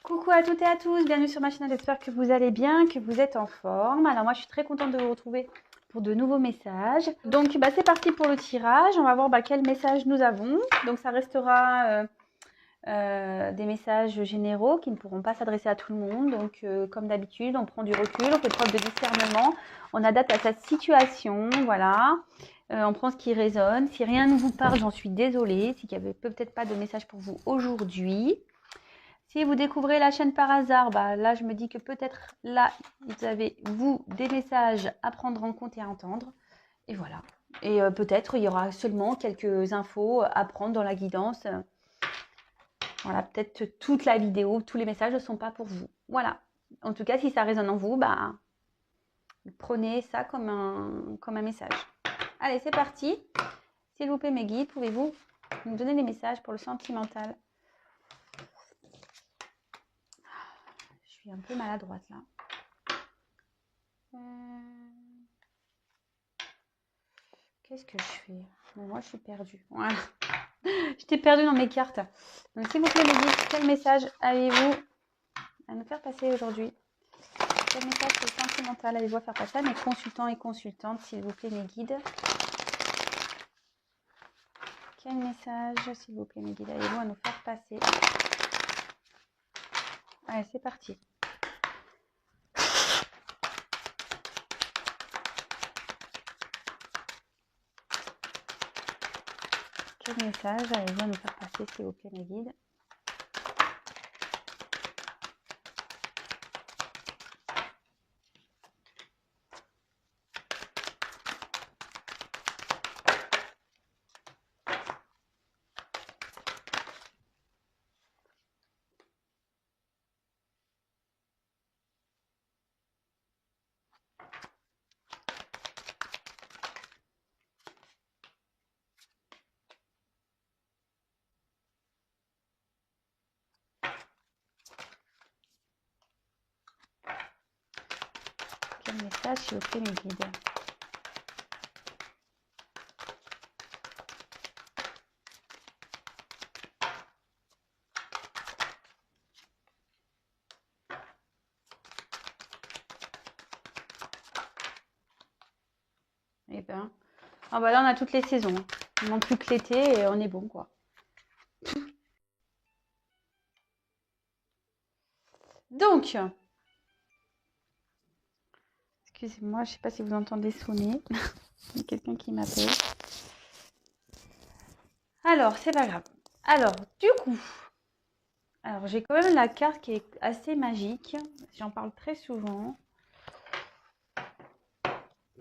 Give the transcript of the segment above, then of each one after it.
Coucou à toutes et à tous, bienvenue sur ma chaîne, j'espère que vous allez bien, que vous êtes en forme. Alors moi je suis très contente de vous retrouver pour de nouveaux messages. Donc c'est parti pour le tirage, on va voir quel message nous avons. Donc ça restera des messages généraux qui ne pourront pas s'adresser à tout le monde. Donc comme d'habitude, on prend du recul, on fait preuve de discernement, on adapte à sa situation, voilà. On prend ce qui résonne. Si rien ne vous parle, j'en suis désolée, s'il n'y avait peut-être pas de message pour vous aujourd'hui. Si vous découvrez la chaîne par hasard, là je me dis que peut-être là vous avez vous des messages à prendre en compte et à entendre. Et voilà. Et peut-être il y aura seulement quelques infos à prendre dans la guidance. Voilà, peut-être toute la vidéo, tous les messages ne sont pas pour vous. Voilà. En tout cas, si ça résonne en vous, prenez ça comme un message. Allez, c'est parti. S'il vous plaît, mes guides, pouvez-vous nous donner des messages pour le sentimental? Je suis un peu maladroite là. Qu'est-ce que je fais? Bon, moi, je suis perdue. Voilà. J'étais perdue dans mes cartes. Donc, s'il vous plaît, les guides, quel message avez-vous à nous faire passer aujourd'hui? Quel message sur le sentimental avez-vous à faire passer à mes consultants et consultantes, s'il vous plaît, mes guides? Quel message, s'il vous plaît, mes guides, avez-vous à nous faire passer? Allez, c'est parti. Quel message avez-vous à nous faire passer, s'il vous plaît, mes guides? Quel message, s'il vous plaît, mes guides? Eh ben, là, on a toutes les saisons. Il manque plus que l'été et on est bon, quoi. Donc, excusez-moi, je ne sais pas si vous entendez sonner. Il y a quelqu'un qui m'appelle. Alors, c'est pas grave. Alors, du coup, j'ai quand même la carte qui est assez magique. J'en parle très souvent.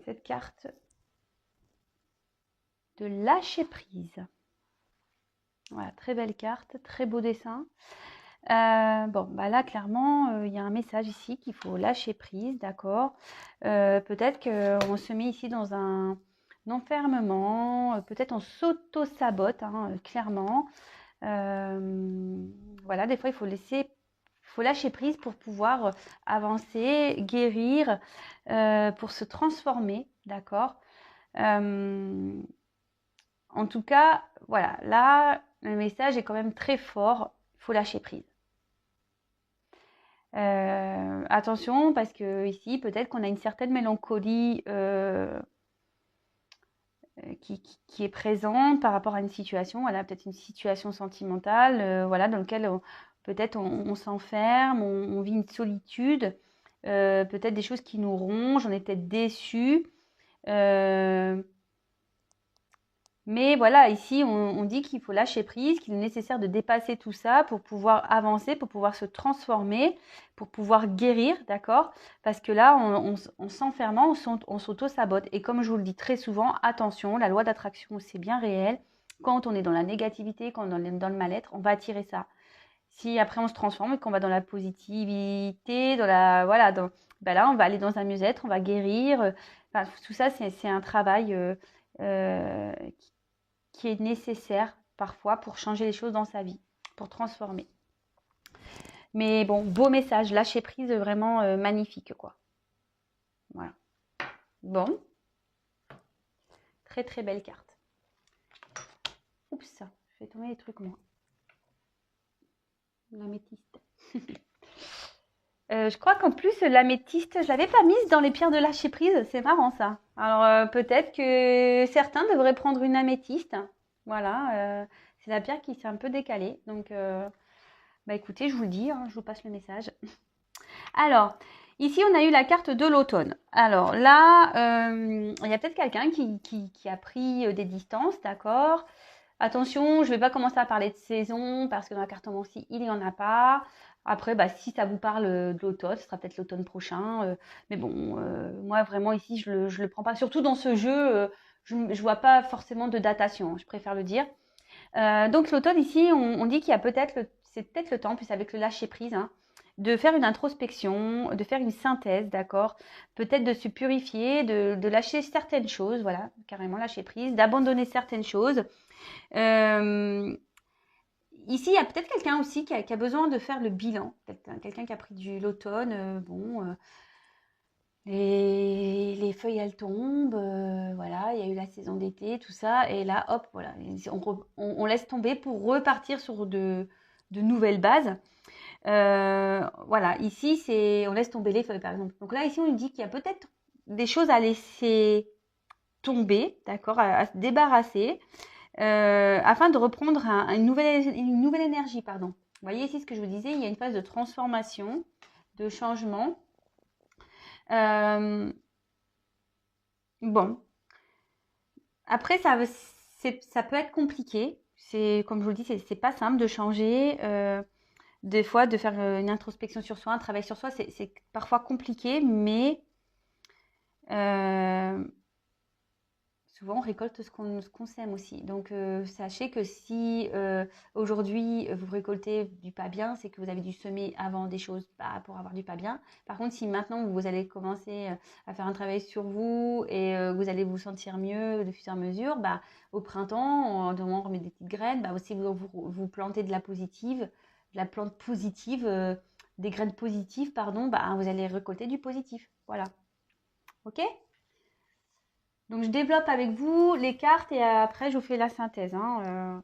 Cette carte de lâcher prise. Voilà, très belle carte, très beau dessin. Là, clairement, il y a un message ici qu'il faut lâcher prise, d'accord. Peut-être qu'on se met ici dans un enfermement, peut-être on s'auto-sabote, clairement. Voilà, des fois, il faut lâcher prise pour pouvoir avancer, guérir, pour se transformer, d'accord. En tout cas, voilà, là, le message est quand même très fort, il faut lâcher prise. Attention, parce que ici, peut-être qu'on a une certaine mélancolie qui est présente par rapport à une situation. Voilà, peut-être une situation sentimentale, voilà, dans laquelle peut-être on s'enferme, on vit une solitude, peut-être des choses qui nous rongent, on est peut-être déçus. Mais voilà, ici, on dit qu'il faut lâcher prise, qu'il est nécessaire de dépasser tout ça pour pouvoir avancer, pour pouvoir se transformer, pour pouvoir guérir, d'accord? Parce que là, en s'enfermant, on s'auto-sabote. Et comme je vous le dis très souvent, attention, la loi d'attraction, c'est bien réel. Quand on est dans la négativité, quand on est dans le mal-être, on va attirer ça. Si après on se transforme et qu'on va dans la positivité, dans la voilà, là on va aller dans un mieux-être, on va guérir. Enfin, tout ça, c'est un travail euh, qui est nécessaire parfois pour changer les choses dans sa vie, pour transformer. Mais bon, beau message, lâcher prise vraiment magnifique, quoi. Voilà. Bon, très très belle carte. Oups, je fais tomber les trucs moi. L'améthyste. Je crois qu'en plus, l'améthyste, je l'avais pas mise dans les pierres de lâcher prise. C'est marrant ça. Alors peut-être que certains devraient prendre une améthyste. Voilà, c'est la pierre qui s'est un peu décalée. Donc, bah écoutez, je vous le dis, hein, je vous passe le message. Alors, ici, on a eu la carte de l'automne. Alors là, il y a peut-être quelqu'un qui a pris des distances, d'accord? Attention, je ne vais pas commencer à parler de saison parce que dans la cartomancie, il n'y en a pas. Après, bah, si ça vous parle de l'automne, ce sera peut-être l'automne prochain. Mais bon, moi, vraiment, ici, je le prends pas. Surtout dans ce jeu, je ne vois pas forcément de datation, je préfère le dire. Donc l'automne, ici, on dit qu'il y a peut-être, c'est peut-être le temps, plus avec le lâcher-prise, hein, de faire une introspection, de faire une synthèse, d'accord? Peut-être de se purifier, de lâcher certaines choses, voilà, carrément lâcher prise, d'abandonner certaines choses. Euh, Ici, il y a peut-être quelqu'un aussi qui a besoin de faire le bilan. Quelqu'un qui a pris du l'automne. Bon, les feuilles, elles tombent. Voilà, il y a eu la saison d'été, tout ça. Et là, hop, voilà, on laisse tomber pour repartir sur de nouvelles bases. Voilà, ici, on laisse tomber les feuilles, par exemple. Donc là, ici, on nous dit qu'il y a peut-être des choses à laisser tomber, d'accord, à se débarrasser. Afin de reprendre une nouvelle énergie, pardon. Vous voyez ici ce que je vous disais, il y a une phase de transformation, de changement. Bon, après ça peut être compliqué. C'est comme je vous le dis, c'est pas simple de changer. Des fois, de faire une introspection sur soi, un travail sur soi, c'est parfois compliqué, mais souvent, on récolte ce qu'on sème aussi. Donc, sachez que si aujourd'hui, vous récoltez du pas bien, c'est que vous avez dû semer avant des choses pour avoir du pas bien. Par contre, si maintenant, vous allez commencer à faire un travail sur vous et vous allez vous sentir mieux de fur et à mesure, bah, au printemps, on remet des petites graines. Bah, si vous plantez de la plante positive, des graines positives, pardon, bah, vous allez récolter du positif. Voilà. OK? Donc, je développe avec vous les cartes et après, je vous fais la synthèse, hein.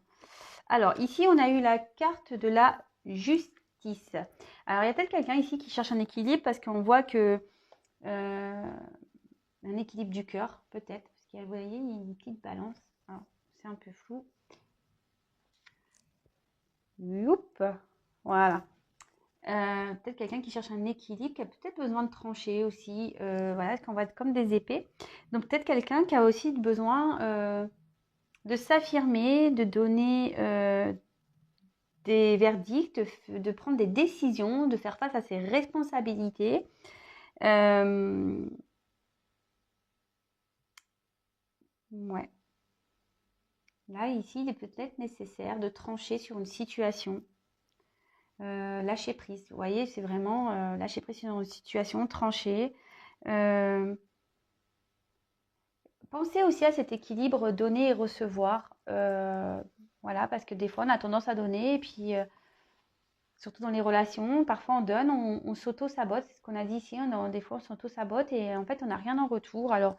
Alors, ici, on a eu la carte de la justice. Alors, il y a peut-être quelqu'un ici qui cherche un équilibre parce qu'on voit que un équilibre du cœur, peut-être. Parce que vous voyez, il y a une petite balance. C'est un peu flou. Youp. Voilà. Peut-être quelqu'un qui cherche un équilibre, qui a peut-être besoin de trancher aussi. Voilà, qu'on va être comme des épées. Donc, peut-être quelqu'un qui a aussi besoin de s'affirmer, de donner des verdicts, de prendre des décisions, de faire face à ses responsabilités. Ouais. Là, ici, il est peut-être nécessaire de trancher sur une situation. Lâcher prise. Vous voyez, c'est vraiment lâcher prise sur une situation, trancher. Pensez aussi à cet équilibre donner et recevoir. Voilà, parce que des fois, on a tendance à donner et puis surtout dans les relations, parfois on donne, on s'auto-sabote, c'est ce qu'on a dit ici, des fois on s'auto-sabote et en fait on n'a rien en retour. Alors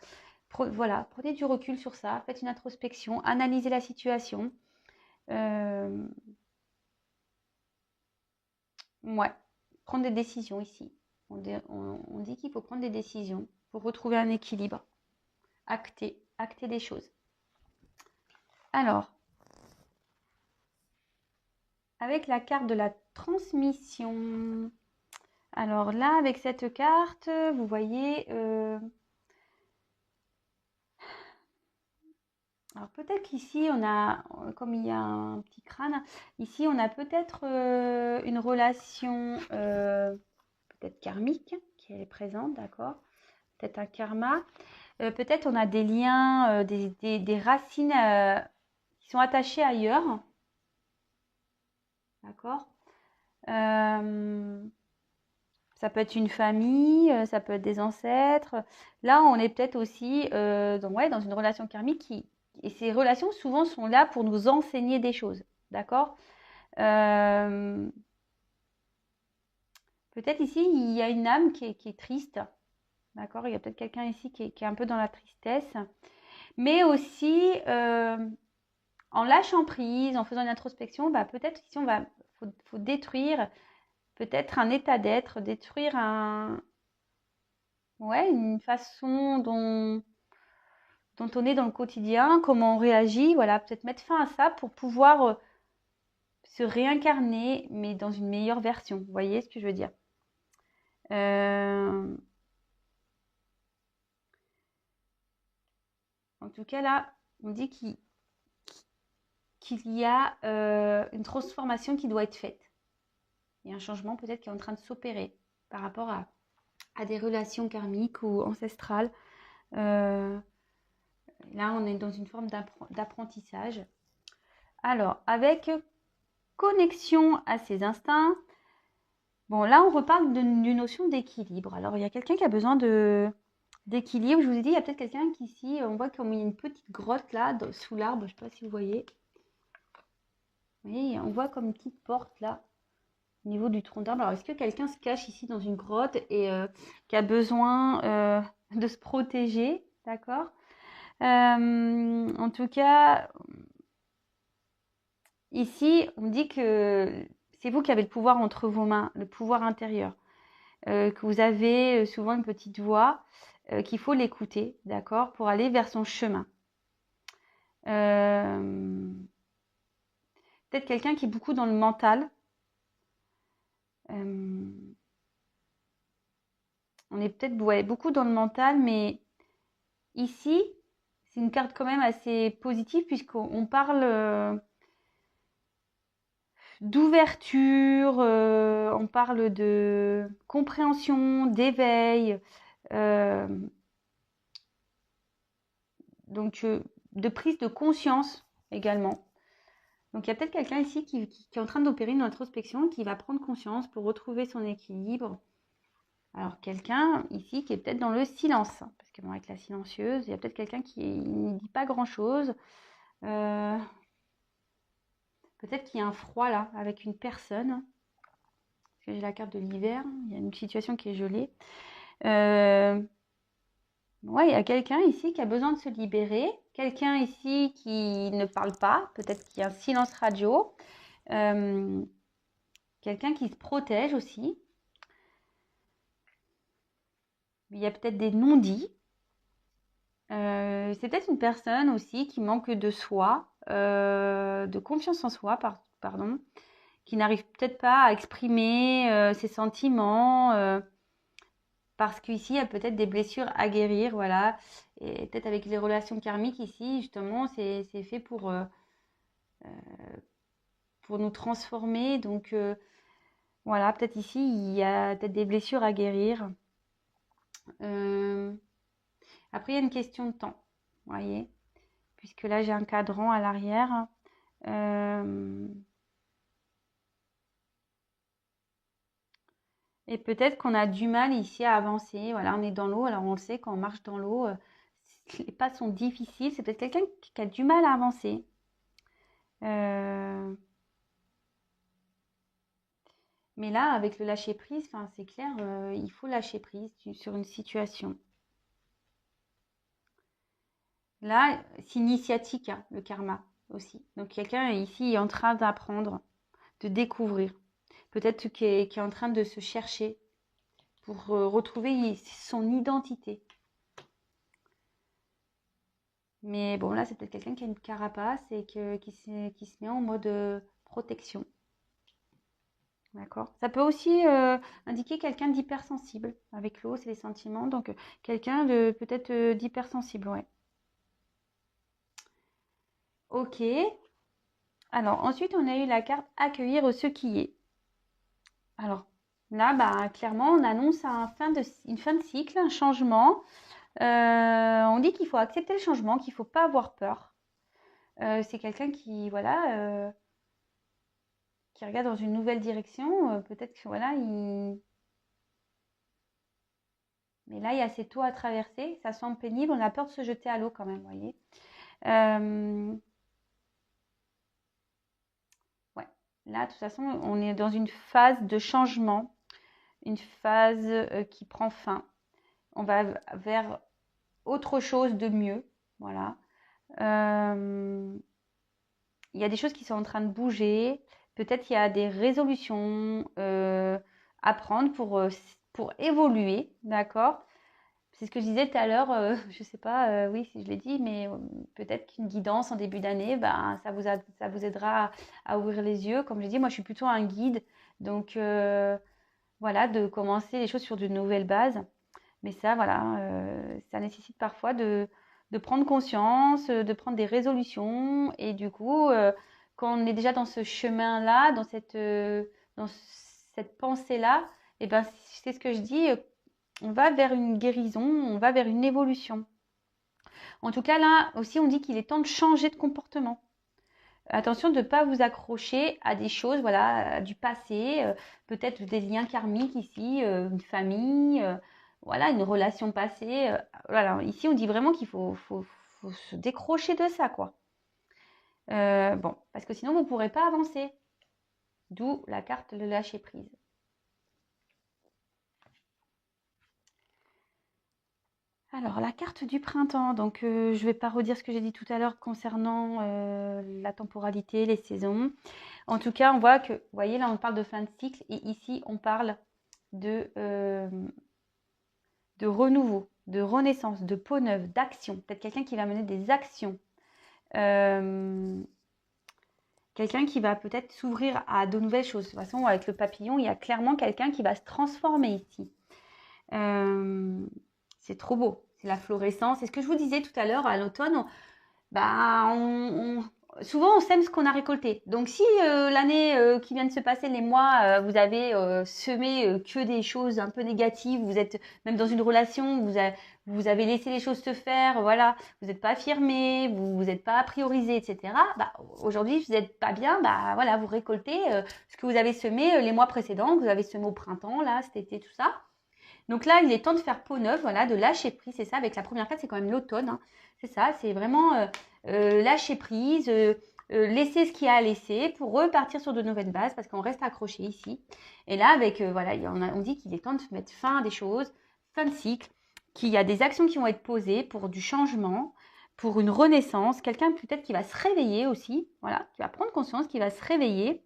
voilà, prenez du recul sur ça, faites une introspection, analysez la situation. Ouais, prendre des décisions ici. On dit qu'il faut prendre des décisions pour retrouver un équilibre, acter des choses. Alors, avec la carte de la transmission. Alors là, avec cette carte, vous voyez, alors peut-être qu'ici, on a, comme il y a un petit crâne, ici, on a peut-être une relation peut-être karmique qui est présente, d'accord? Peut-être un karma. Peut-être on a des liens, des racines qui sont attachées ailleurs, d'accord? Ça peut être une famille, ça peut être des ancêtres. Là, on est peut-être aussi dans une relation karmique et ces relations souvent sont là pour nous enseigner des choses, d'accord? Peut-être ici, il y a une âme qui est triste, d'accord? Il y a peut-être quelqu'un ici qui est un peu dans la tristesse, mais aussi en lâchant prise, en faisant une introspection, bah, peut-être ici, faut détruire peut-être un état d'être, détruire une façon dont on est dans le quotidien, comment on réagit, voilà, peut-être mettre fin à ça pour pouvoir se réincarner, mais dans une meilleure version. Vous voyez ce que je veux dire? En tout cas, là, on dit qu'il y a une transformation qui doit être faite. Il y a un changement peut-être qui est en train de s'opérer par rapport à des relations karmiques ou ancestrales. Là, on est dans une forme d'apprentissage. Alors, avec connexion à ses instincts, bon, là, on reparle d'une notion d'équilibre. Alors, il y a quelqu'un qui a besoin d'équilibre. Je vous ai dit, il y a peut-être quelqu'un qui, ici, on voit comme il y a une petite grotte là, sous l'arbre. Je ne sais pas si vous voyez. Vous voyez, on voit comme une petite porte là, au niveau du tronc d'arbre. Alors, est-ce que quelqu'un se cache ici dans une grotte et qui a besoin de se protéger? D'accord? En tout cas, ici, on dit que c'est vous qui avez le pouvoir entre vos mains, le pouvoir intérieur. Que vous avez souvent une petite voix, qu'il faut l'écouter, d'accord, pour aller vers son chemin. Peut-être quelqu'un qui est beaucoup dans le mental. On est peut-être beaucoup dans le mental, mais ici, c'est une carte quand même assez positive puisqu'on parle d'ouverture, on parle de compréhension, d'éveil, donc de prise de conscience également. Donc il y a peut-être quelqu'un ici qui est en train d'opérer une introspection, qui va prendre conscience pour retrouver son équilibre. Alors quelqu'un ici qui est peut-être dans le silence, parce que bon, avec la silencieuse, il y a peut-être quelqu'un qui ne dit pas grand-chose. Peut-être qu'il y a un froid là, avec une personne. Parce que j'ai la carte de l'hiver, il y a une situation qui est gelée. Ouais, il y a quelqu'un ici qui a besoin de se libérer. Quelqu'un ici qui ne parle pas. Peut-être qu'il y a un silence radio. Quelqu'un qui se protège aussi. Il y a peut-être des non-dits. C'est peut-être une personne aussi qui manque de soi, de confiance en soi, pardon, qui n'arrive peut-être pas à exprimer ses sentiments. Parce qu'ici, il y a peut-être des blessures à guérir, voilà. Et peut-être avec les relations karmiques ici, justement, c'est fait pour nous transformer. Donc, voilà, peut-être ici, il y a peut-être des blessures à guérir. Après, il y a une question de temps, vous voyez. Puisque là, j'ai un cadran à l'arrière. Et peut-être qu'on a du mal ici à avancer. Voilà, on est dans l'eau. Alors, on le sait, quand on marche dans l'eau, les pas sont difficiles. C'est peut-être quelqu'un qui a du mal à avancer. Mais là, avec le lâcher-prise, c'est clair, il faut lâcher prise sur une situation. Là, c'est initiatique, hein, le karma aussi. Donc, quelqu'un ici est en train d'apprendre, de découvrir. Peut-être qui est en train de se chercher pour retrouver son identité. Mais bon, là, c'est peut-être quelqu'un qui a une carapace et qui se met en mode protection. D'accord. Ça peut aussi indiquer quelqu'un d'hypersensible. Avec l'eau, c'est les sentiments. Donc, quelqu'un de peut-être d'hypersensible, ouais. Ok. Alors, ensuite, on a eu la carte accueillir ce qui est. Alors, là, clairement, on annonce une fin de cycle, un changement. On dit qu'il faut accepter le changement, qu'il ne faut pas avoir peur. C'est quelqu'un qui, voilà, qui regarde dans une nouvelle direction. Peut-être que, voilà, mais là, il y a cette eau à traverser. Ça semble pénible. On a peur de se jeter à l'eau quand même, vous voyez. Ouais. Là, de toute façon, on est dans une phase de changement, une phase qui prend fin. On va vers autre chose de mieux. Voilà. Il y a des choses qui sont en train de bouger. Peut-être il y a des résolutions. apprendre, pour évoluer, d'accord? C'est ce que je disais tout à l'heure, je sais pas, oui, si je l'ai dit, mais peut-être qu'une guidance en début d'année, ben, ça vous aidera à ouvrir les yeux. Comme je dis, moi, je suis plutôt un guide, donc voilà, de commencer les choses sur de nouvelles bases. Mais ça, voilà, ça nécessite parfois de prendre conscience, de prendre des résolutions. Et du coup, quand on est déjà dans ce chemin-là, dans cette pensée-là, et ben, c'est ce que je dis, on va vers une guérison, on va vers une évolution. En tout cas, là aussi, on dit qu'il est temps de changer de comportement. Attention de ne pas vous accrocher à des choses, voilà, du passé, peut-être des liens karmiques ici, une famille, voilà, une relation passée. Voilà, ici, on dit vraiment qu'il faut se décrocher de ça, quoi. Bon, parce que sinon, vous ne pourrez pas avancer. D'où la carte de lâcher prise. Alors, la carte du printemps, donc je ne vais pas redire ce que j'ai dit tout à l'heure concernant la temporalité, les saisons. En tout cas, on voit que, vous voyez, là, on parle de fin de cycle et ici, on parle de renouveau, de renaissance, de peau neuve, d'action. Peut-être quelqu'un qui va mener des actions. Quelqu'un qui va peut-être s'ouvrir à de nouvelles choses. De toute façon, avec le papillon, il y a clairement quelqu'un qui va se transformer ici. C'est trop beau. C'est la florescence. C'est ce que je vous disais tout à l'heure à l'automne. Bah, souvent, on sème ce qu'on a récolté. Donc, si l'année qui vient de se passer, les mois, vous avez semé que des choses un peu négatives, vous êtes même dans une relation, vous avez laissé les choses se faire, voilà, vous n'êtes pas affirmé, vous n'êtes pas priorisé, etc. Bah, aujourd'hui, vous n'êtes pas bien, bah voilà, vous récoltez ce que vous avez semé les mois précédents, que vous avez semé au printemps, là, cet été, tout ça. Donc là, il est temps de faire peau neuve, voilà, de lâcher prise, c'est ça. Avec la première carte, c'est quand même l'automne, hein. C'est ça, c'est vraiment lâcher prise, laisser ce qu'il y a à laisser pour repartir sur de nouvelles bases parce qu'on reste accroché ici. Et là, avec, voilà, on dit qu'il est temps de mettre fin à des choses, fin de cycle, qu'il y a des actions qui vont être posées pour du changement, pour une renaissance, quelqu'un peut-être qui va se réveiller aussi, voilà, qui va prendre conscience, qui va se réveiller.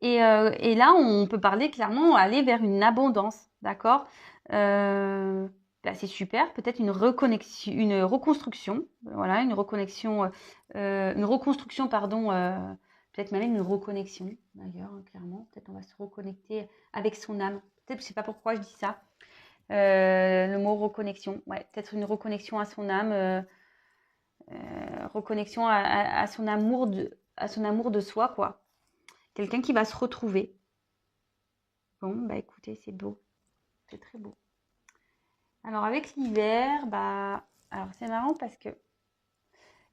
Et là, on peut parler clairement, aller vers une abondance, d'accord? Bah, c'est super, peut-être une reconstruction, voilà, une reconstruction, pardon, peut-être même une reconnexion, d'ailleurs, hein, clairement. Peut-être on va se reconnecter avec son âme. Peut-être, je ne sais pas pourquoi je dis ça. Le mot reconnexion, ouais, peut-être une reconnexion à son âme, reconnexion à son amour de soi, quoi. Quelqu'un qui va se retrouver. Bon, bah écoutez, c'est beau. C'est très beau. Alors avec l'hiver, bah, alors c'est marrant parce que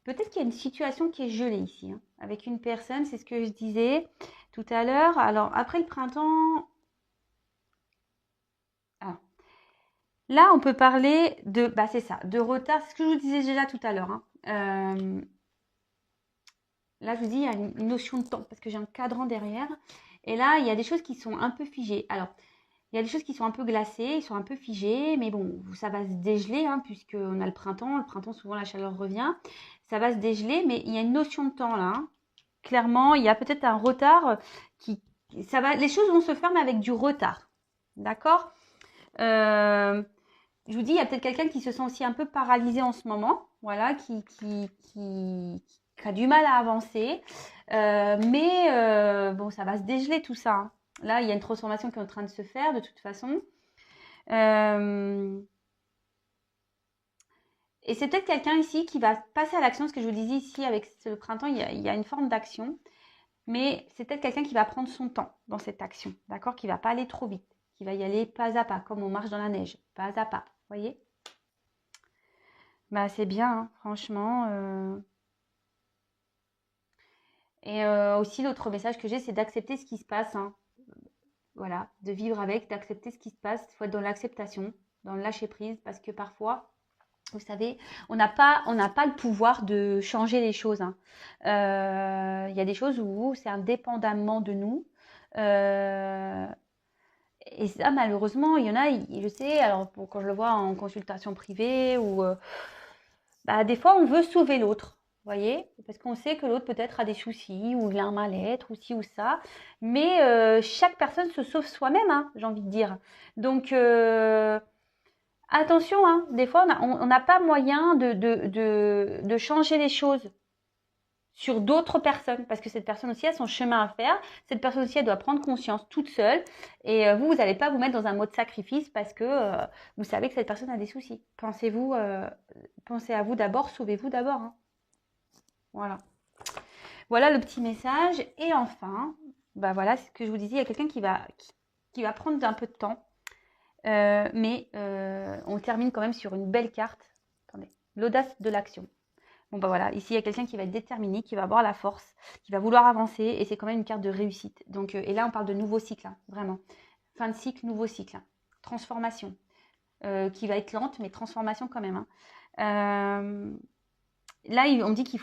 peut-être qu'il y a une situation qui est gelée ici, hein, avec une personne, c'est ce que je disais tout à l'heure. Alors après le printemps, alors, là on peut parler de, bah c'est ça, de retard, c'est ce que je vous disais déjà tout à l'heure, hein. Là je vous dis, il y a une notion de temps parce que j'ai un cadran derrière. Et là, il y a des choses qui sont un peu figées. Alors, il y a des choses qui sont un peu glacées, ils sont un peu figés, mais bon, ça va se dégeler, hein, puisqu'on a le printemps. Le printemps, souvent, la chaleur revient. Ça va se dégeler, mais il y a une notion de temps là, hein. Clairement, il y a peut-être un retard les choses vont se faire, mais avec du retard. D'accord? Je vous dis, il y a peut-être quelqu'un qui se sent aussi un peu paralysé en ce moment, voilà, qui a du mal à avancer. Mais bon, ça va se dégeler tout ça, hein. Là, il y a une transformation qui est en train de se faire de toute façon. Et c'est peut-être quelqu'un ici qui va passer à l'action, ce que je vous disais ici avec le printemps, il y a une forme d'action. Mais c'est peut-être quelqu'un qui va prendre son temps dans cette action, d'accord? Qui ne va pas aller trop vite, qui va y aller pas à pas, comme on marche dans la neige, pas à pas, vous voyez? Bah c'est bien, hein, franchement. Et aussi, l'autre message que j'ai, c'est d'accepter ce qui se passe, hein. Voilà, de vivre avec, d'accepter ce qui se passe. Il faut être dans l'acceptation, dans le lâcher prise, parce que parfois, vous savez, on n'a pas le pouvoir de changer les choses, hein. Il y a des choses où c'est indépendamment de nous. Et ça, malheureusement, il y en a, je sais, alors quand je le vois en consultation privée, ou bah, des fois, on veut sauver l'autre. voyez, parce qu'on sait que l'autre peut-être a des soucis, ou il a un mal-être, ou ci ou ça, mais chaque personne se sauve soi-même, hein, j'ai envie de dire. Donc, attention, hein, des fois, on n'a pas moyen de changer les choses sur d'autres personnes, parce que cette personne aussi a son chemin à faire. Cette personne aussi, elle doit prendre conscience toute seule. Et vous n'allez pas vous mettre dans un mode sacrifice parce que vous savez que cette personne a des soucis. Pensez à vous d'abord, sauvez-vous d'abord, hein. Voilà. Voilà le petit message. Et enfin, bah voilà, c'est ce que je vous disais, il y a quelqu'un qui va prendre un peu de temps. Mais on termine quand même sur une belle carte. Attendez, l'audace de l'action. Bon bah voilà, ici il y a quelqu'un qui va être déterminé, qui va avoir la force, qui va vouloir avancer et c'est quand même une carte de réussite. Donc, et là on parle de nouveau cycle, hein, vraiment. Fin de cycle, nouveau cycle. Hein. Transformation, qui va être lente, mais transformation quand même. Hein. Là on dit qu'il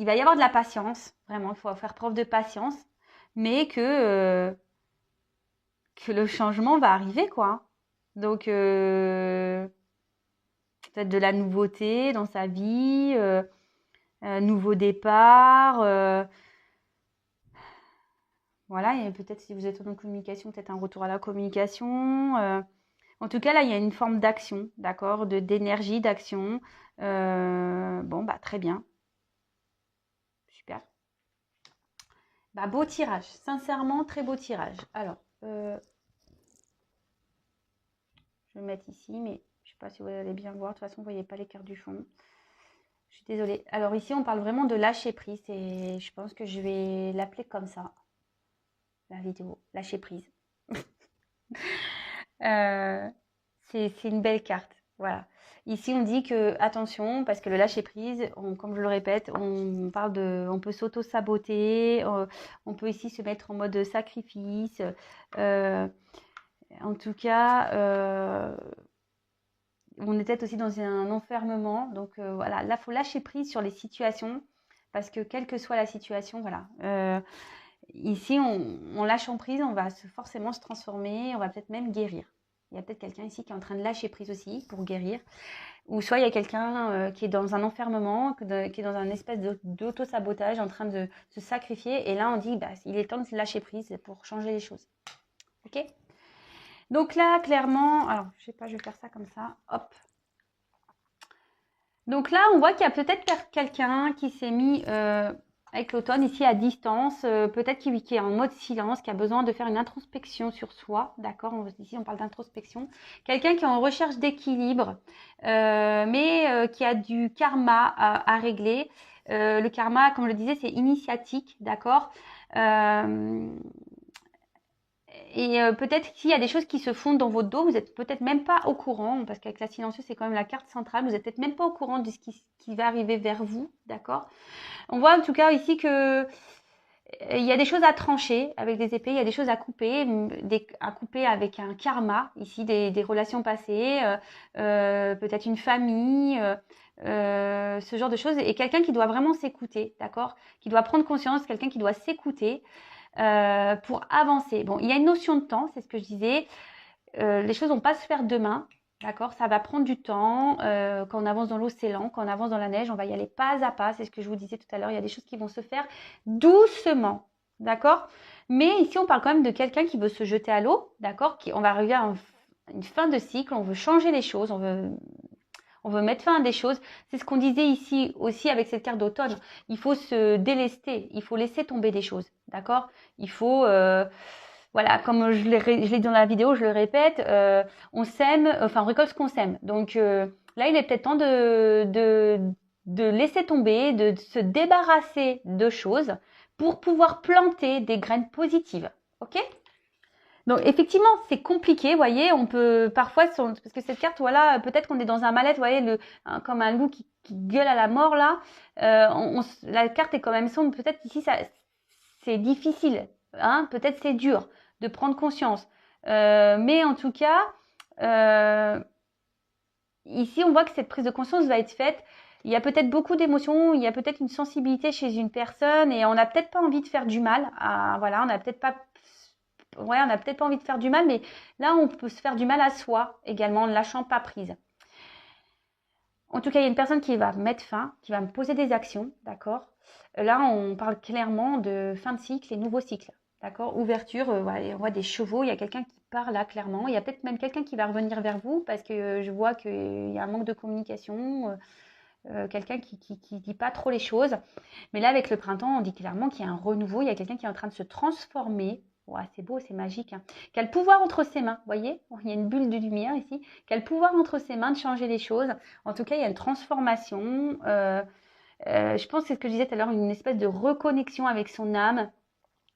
va y avoir de la patience, vraiment, il faut faire preuve de patience, mais que le changement va arriver, quoi. Donc, peut-être de la nouveauté dans sa vie, nouveau départ. Voilà, et peut-être si vous êtes en communication, peut-être un retour à la communication. En tout cas, là, il y a une forme d'action, d'accord, d'énergie, d'action. Bon, bah très bien. Super. Bah, beau tirage, sincèrement, très beau tirage. Alors, je vais mettre ici, mais je ne sais pas si vous allez bien voir. De toute façon, vous ne voyez pas les cartes du fond. Je suis désolée. Alors ici, on parle vraiment de lâcher prise et je pense que je vais l'appeler comme ça, la vidéo, lâcher prise. C'est une belle carte. Voilà. Ici, on dit que attention, parce que le lâcher prise, comme je le répète, on parle on peut s'auto-saboter, on peut ici se mettre en mode sacrifice. En tout cas, on est peut-être aussi dans un enfermement. Donc voilà, là, il faut lâcher prise sur les situations, parce que quelle que soit la situation, voilà. Ici, on lâche en prise, on va forcément se transformer, on va peut-être même guérir. Il y a peut-être quelqu'un ici qui est en train de lâcher prise aussi pour guérir. Ou soit il y a quelqu'un qui est dans un enfermement, qui est dans un espèce d'auto-sabotage, en train de se sacrifier. Et là, on dit, bah, il est temps de lâcher prise pour changer les choses. Ok? Donc là, clairement, alors, je sais pas, je vais faire ça comme ça. Hop. Donc là, on voit qu'il y a peut-être quelqu'un qui s'est mis avec l'automne ici à distance, peut-être qui est en mode silence, qui a besoin de faire une introspection sur soi, d'accord? Ici, on parle d'introspection. Quelqu'un qui est en recherche d'équilibre, mais qui a du karma à régler. Le karma, comme je le disais, c'est initiatique, d'accord? Et peut-être qu'il y a des choses qui se font dans votre dos, vous n'êtes peut-être même pas au courant, parce qu'avec la silencieuse, c'est quand même la carte centrale, vous n'êtes peut-être même pas au courant de ce qui va arriver vers vous, d'accord? On voit en tout cas ici que il y a des choses à trancher avec des épées, il y a des choses à couper avec un karma, ici des relations passées, peut-être une famille, ce genre de choses, et quelqu'un qui doit vraiment s'écouter, d'accord? Qui doit prendre conscience, quelqu'un qui doit s'écouter. Pour avancer. Bon, il y a une notion de temps, c'est ce que je disais. Les choses vont pas se faire demain, d'accord? Ça va prendre du temps. Quand on avance dans l'eau, c'est lent. Quand on avance dans la neige, on va y aller pas à pas. C'est ce que je vous disais tout à l'heure. Il y a des choses qui vont se faire doucement, d'accord? Mais ici, on parle quand même de quelqu'un qui veut se jeter à l'eau, d'accord? On va arriver à une fin de cycle. On veut changer les choses. On veut mettre fin à des choses. C'est ce qu'on disait ici aussi avec cette carte d'automne. Il faut se délester. Il faut laisser tomber des choses. D'accord? Il faut, voilà, comme je l'ai dit dans la vidéo, je le répète, on sème, enfin, on récolte ce qu'on sème. Donc là, il est peut-être temps de laisser tomber, de se débarrasser de choses pour pouvoir planter des graines positives. Ok? Donc effectivement, c'est compliqué, vous voyez, on peut parfois, parce que cette carte, voilà, peut-être qu'on est dans un mal-être, vous voyez, comme un loup qui gueule à la mort là, la carte est quand même sombre, peut-être ici, c'est difficile, hein, peut-être c'est dur de prendre conscience. Mais en tout cas, ici, on voit que cette prise de conscience va être faite. Il y a peut-être beaucoup d'émotions, il y a peut-être une sensibilité chez une personne et on n'a peut-être pas envie de faire du mal. Voilà, on n'a peut-être pas envie de faire du mal, mais là, on peut se faire du mal à soi également en ne lâchant pas prise. En tout cas, il y a une personne qui va mettre fin, qui va me poser des actions, d'accord? Là, on parle clairement de fin de cycle et nouveau cycle, d'accord? Ouverture, voilà, on voit des chevaux, il y a quelqu'un qui part là, clairement. Il y a peut-être même quelqu'un qui va revenir vers vous parce que je vois qu'il y a un manque de communication, quelqu'un qui dit pas trop les choses. Mais là, avec le printemps, on dit clairement qu'il y a un renouveau, il y a quelqu'un qui est en train de se transformer. Ouais, c'est beau, c'est magique, hein. Qui a le pouvoir entre ses mains, vous voyez? Il y a une bulle de lumière ici. Qui a le pouvoir entre ses mains de changer les choses. En tout cas, il y a une transformation. Je pense que c'est ce que je disais tout à l'heure, une espèce de reconnexion avec son âme,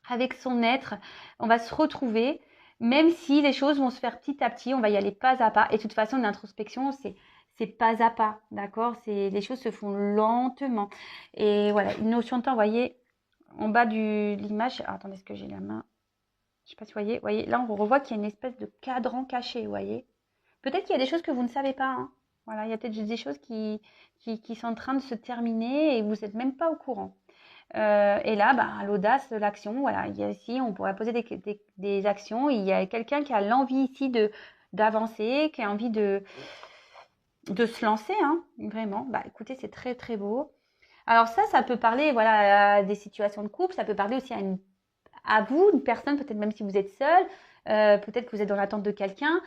avec son être. On va se retrouver, même si les choses vont se faire petit à petit, on va y aller pas à pas. Et de toute façon, l'introspection, c'est pas à pas, d'accord? Les choses se font lentement. Et voilà, une notion de temps, vous voyez, en bas de l'image. Attendez, est-ce que j'ai la main? Je sais pas si vous voyez, là, on revoit qu'il y a une espèce de cadran caché, vous voyez? Peut-être qu'il y a des choses que vous ne savez pas, hein. Voilà, il y a peut-être juste des choses qui sont en train de se terminer et vous n'êtes même pas au courant. Et là, bah, l'audace, l'action, voilà. Il y a ici, on pourrait poser des actions. Il y a quelqu'un qui a l'envie ici d'avancer, qui a envie de se lancer, hein, vraiment. Bah, écoutez, c'est très, très beau. Alors ça peut parler, voilà, à des situations de couple. Ça peut parler aussi à vous, une personne, peut-être même si vous êtes seul. Peut-être que vous êtes dans l'attente de quelqu'un.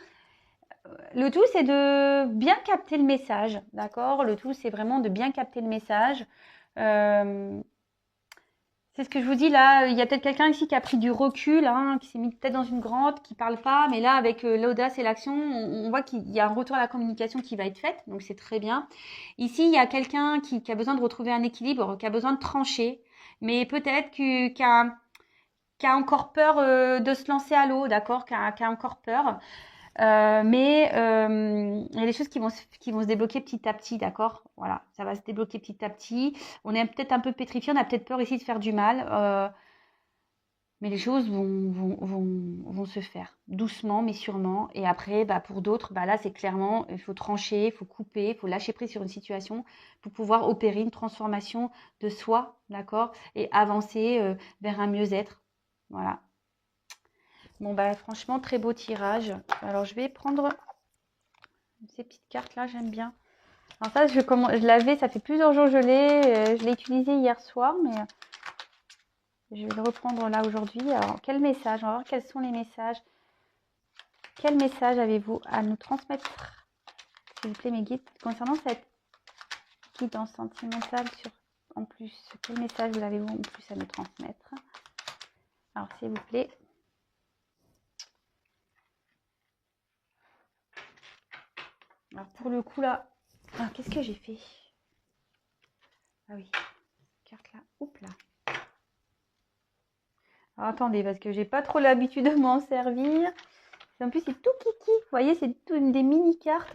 Le tout, c'est de bien capter le message, d'accord? Le tout, c'est vraiment de bien capter le message. Euh, c'est ce que je vous dis là. Il y a peut-être quelqu'un ici qui a pris du recul, hein, qui s'est mis peut-être dans une grotte, qui parle pas. Mais là, avec l'audace et l'action, on voit qu'il y a un retour à la communication qui va être faite. Donc, c'est très bien. Ici, il y a quelqu'un qui a besoin de retrouver un équilibre, qui a besoin de trancher. Mais peut-être qui a encore peur de se lancer à l'eau, d'accord? Qui a encore peur. Mais il y a des choses qui vont se débloquer petit à petit, d'accord? Voilà, ça va se débloquer petit à petit. On est peut-être un peu pétrifié, on a peut-être peur ici de faire du mal, mais les choses vont se faire doucement, mais sûrement. Et après, bah, pour d'autres, bah, là, c'est clairement, il faut trancher, il faut couper, il faut lâcher prise sur une situation pour pouvoir opérer une transformation de soi, d'accord? Et avancer vers un mieux-être. Voilà. Bon, bah, franchement, très beau tirage. Alors, je vais prendre ces petites cartes là, j'aime bien. Alors ça, je l'avais, ça fait plusieurs jours que je l'ai utilisé hier soir, mais je vais le reprendre là aujourd'hui. Alors, quel message? On va voir quels sont les messages. Quel message avez-vous à nous transmettre, s'il vous plaît, mes guides, concernant cette guidance sentimentale en plus? Quel message vous avez-vous en plus à nous transmettre? Alors, s'il vous plaît. Alors, pour le coup, là, qu'est-ce que j'ai fait? Ah oui, carte là, oups là. Alors, attendez, parce que j'ai pas trop l'habitude de m'en servir. En plus, c'est tout kiki. Vous voyez, c'est des mini-cartes.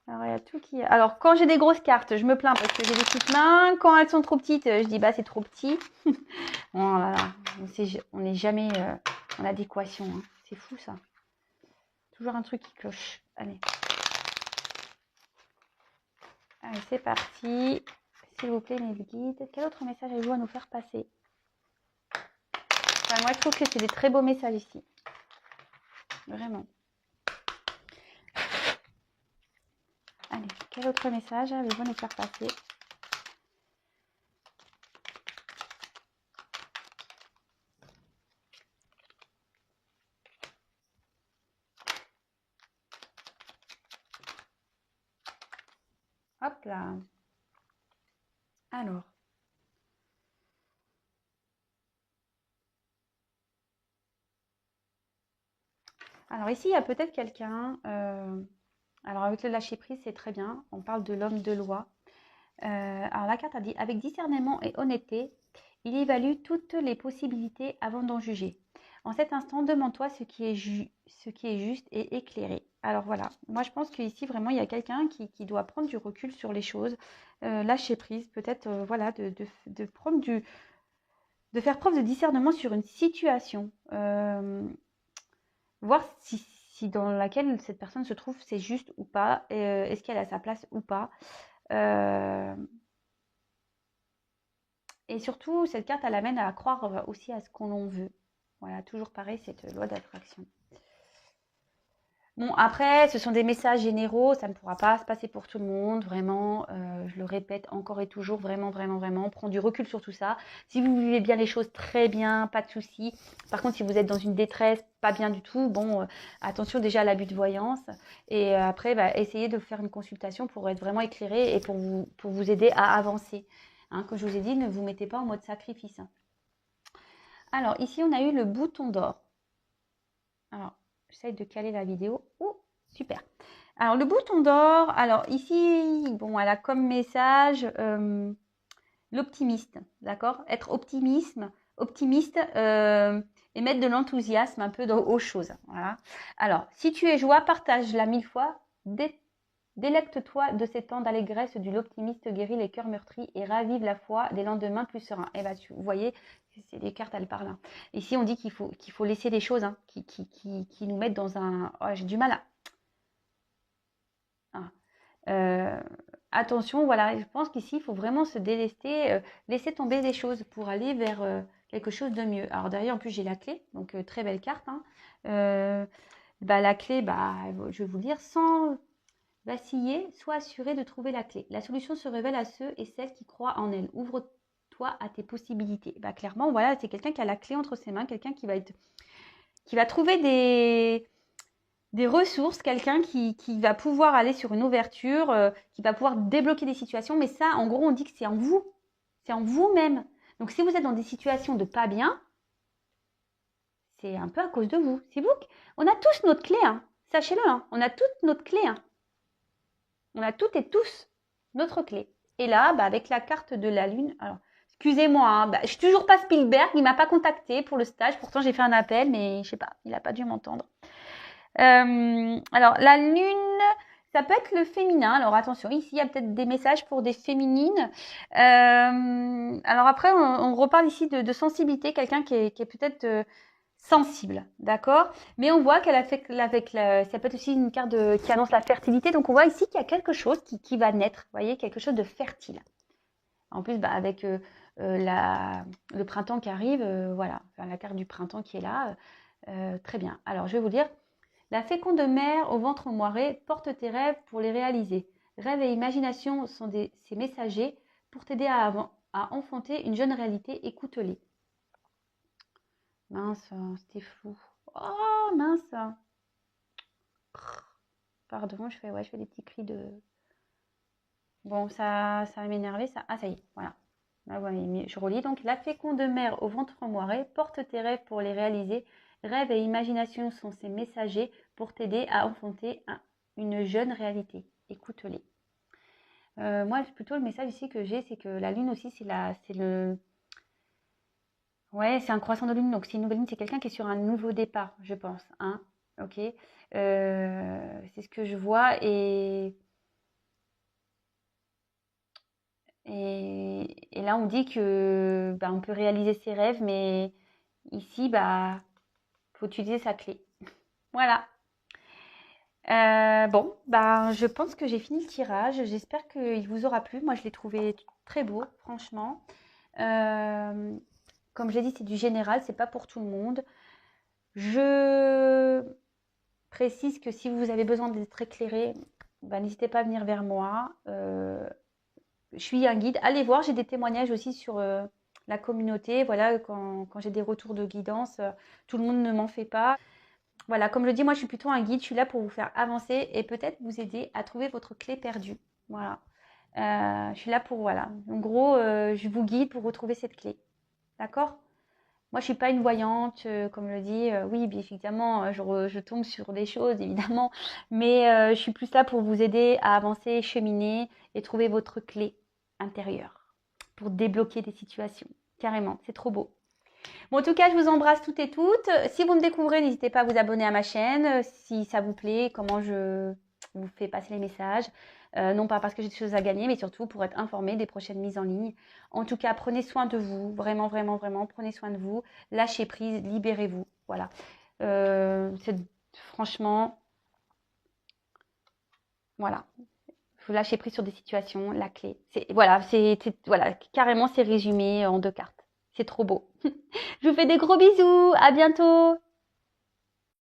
Alors, il y a tout qui... Alors, quand j'ai des grosses cartes, je me plains parce que j'ai des petites mains. Quand elles sont trop petites, je dis, bah, c'est trop petit. Oh là là, on n'est jamais en adéquation, hein. C'est fou, ça. Toujours un truc qui cloche. Allez. Allez, c'est parti. S'il vous plaît, mes guides. Quel autre message avez-vous à nous faire passer? Enfin, moi, je trouve que c'est des très beaux messages ici. Vraiment. Allez, quel autre message avez-vous à nous faire passer? Hop là. Alors. Alors ici, il y a peut-être quelqu'un. Alors avec le lâcher prise, c'est très bien. On parle de l'homme de loi. Alors la carte a dit, avec discernement et honnêteté, il évalue toutes les possibilités avant d'en juger. En cet instant, demande-toi ce qui est juste et éclairé. Alors voilà, moi je pense qu'ici vraiment il y a quelqu'un qui doit prendre du recul sur les choses, lâcher prise, peut-être voilà, de faire preuve de discernement sur une situation, voir si dans laquelle cette personne se trouve c'est juste ou pas, est-ce qu'elle a sa place ou pas. Et surtout, cette carte, elle amène à croire aussi à ce qu'on en veut. Voilà, toujours pareil, cette loi d'attraction. Bon, après, ce sont des messages généraux, ça ne pourra pas se passer pour tout le monde, vraiment, je le répète encore et toujours, vraiment, vraiment, vraiment, prends du recul sur tout ça. Si vous vivez bien les choses, très bien, pas de souci. Par contre, si vous êtes dans une détresse, pas bien du tout, bon, attention déjà à l'abus de voyance. Et après, bah, essayez de faire une consultation pour être vraiment éclairé et pour vous aider à avancer. Hein, comme je vous ai dit, ne vous mettez pas en mode sacrifice. Hein. Alors, ici, on a eu le bouton d'or. Alors, j'essaye de caler la vidéo. Oh, super. Alors, le bouton d'or, alors ici, bon, elle a comme message l'optimiste, d'accord? Être optimiste et mettre de l'enthousiasme un peu aux choses. Voilà. Alors, si tu es joie, partage-la 1000 fois. Délecte-toi de ces temps d'allégresse du l'optimiste guérit les cœurs meurtris et ravive la foi des lendemains plus sereins. Et bah, vous voyez, c'est des cartes, elles parlent. Hein. Ici, on dit qu'il faut laisser les choses hein, qui nous mettent dans un... Oh, j'ai du mal à... Ah. Attention, voilà, je pense qu'ici, il faut vraiment se délester, laisser tomber les choses pour aller vers quelque chose de mieux. Alors derrière, en plus, j'ai la clé, donc très belle carte. Hein. Bah, la clé, bah, je vais vous lire, sans vaciller, sois assuré de trouver la clé. La solution se révèle à ceux et celles qui croient en elle. Ouvre-toi à tes possibilités. Bah, clairement, voilà, c'est quelqu'un qui a la clé entre ses mains, quelqu'un qui va trouver des ressources, quelqu'un qui va pouvoir aller sur une ouverture, qui va pouvoir débloquer des situations. Mais ça, en gros, on dit que c'est en vous. C'est en vous-même. Donc, si vous êtes dans des situations de pas bien, c'est un peu à cause de vous. C'est vous. On a tous notre clé. Hein. Sachez-le. Hein. On a toutes notre clé. Hein. On a toutes et tous notre clé. Et là, bah, avec la carte de la lune, alors, excusez-moi, hein, bah, je suis toujours pas Spielberg, il m'a pas contacté pour le stage, pourtant j'ai fait un appel, mais je sais pas, il a pas dû m'entendre. Alors, la lune, ça peut être le féminin. Alors, attention, ici, il y a peut-être des messages pour des féminines. Alors après, on reparle ici de sensibilité, quelqu'un qui est peut-être sensible, d'accord? Mais on voit qu'elle a fait ça peut être aussi une carte qui annonce la fertilité. Donc, on voit ici qu'il y a quelque chose qui va naître, vous voyez, quelque chose de fertile. En plus, bah, avec le printemps qui arrive, voilà, enfin, la carte du printemps qui est là, très bien. Alors, je vais vous dire. La féconde mère au ventre moiré porte tes rêves pour les réaliser. Rêves et imagination sont ces messagers pour t'aider à enfanter une jeune réalité. Écoute-les. Mince, c'était flou. Oh, mince. Pardon, je fais des petits cris de... Bon, ça va m'énerver, ça. Ah, ça y est, voilà. Là, ouais, je relis. Donc, la féconde mère au ventre moiré porte tes rêves pour les réaliser. Rêves et imagination sont ces messagers pour t'aider à enfanter une jeune réalité. Écoute-les. Moi, plutôt le message ici que j'ai, c'est que la lune aussi, ouais, c'est un croissant de lune, donc c'est une nouvelle lune, c'est quelqu'un qui est sur un nouveau départ, je pense. Hein, ok. C'est ce que je vois et là, on dit que bah, on peut réaliser ses rêves, mais ici, bah, faut utiliser sa clé. Voilà. Bon, bah, je pense que j'ai fini le tirage. J'espère qu'il vous aura plu. Moi, je l'ai trouvé très beau, franchement. Comme je l'ai dit, c'est du général, c'est pas pour tout le monde. Je précise que si vous avez besoin d'être éclairé, bah, n'hésitez pas à venir vers moi. Je suis un guide. Allez voir, j'ai des témoignages aussi sur la communauté. Voilà, quand j'ai des retours de guidance, tout le monde ne m'en fait pas. Voilà, comme je le dis, moi je suis plutôt un guide, je suis là pour vous faire avancer et peut-être vous aider à trouver votre clé perdue. Voilà. Je suis là pour, voilà. En gros, je vous guide pour retrouver cette clé. D'accord? Moi, je suis pas une voyante, comme le dit. Oui, bien évidemment, je tombe sur des choses, évidemment. Mais je suis plus là pour vous aider à avancer, cheminer et trouver votre clé intérieure pour débloquer des situations. Carrément, c'est trop beau. Bon, en tout cas, je vous embrasse toutes et toutes. Si vous me découvrez, n'hésitez pas à vous abonner à ma chaîne. Si ça vous plaît, comment je vous fais passer les messages. Non pas parce que j'ai des choses à gagner, mais surtout pour être informé des prochaines mises en ligne. En tout cas, prenez soin de vous. Vraiment, vraiment, vraiment, prenez soin de vous. Lâchez prise, libérez-vous. Voilà. Franchement, voilà. Faut lâcher prise sur des situations, la clé. Voilà, carrément, c'est résumé en 2 cartes. C'est trop beau. Je vous fais des gros bisous. À bientôt.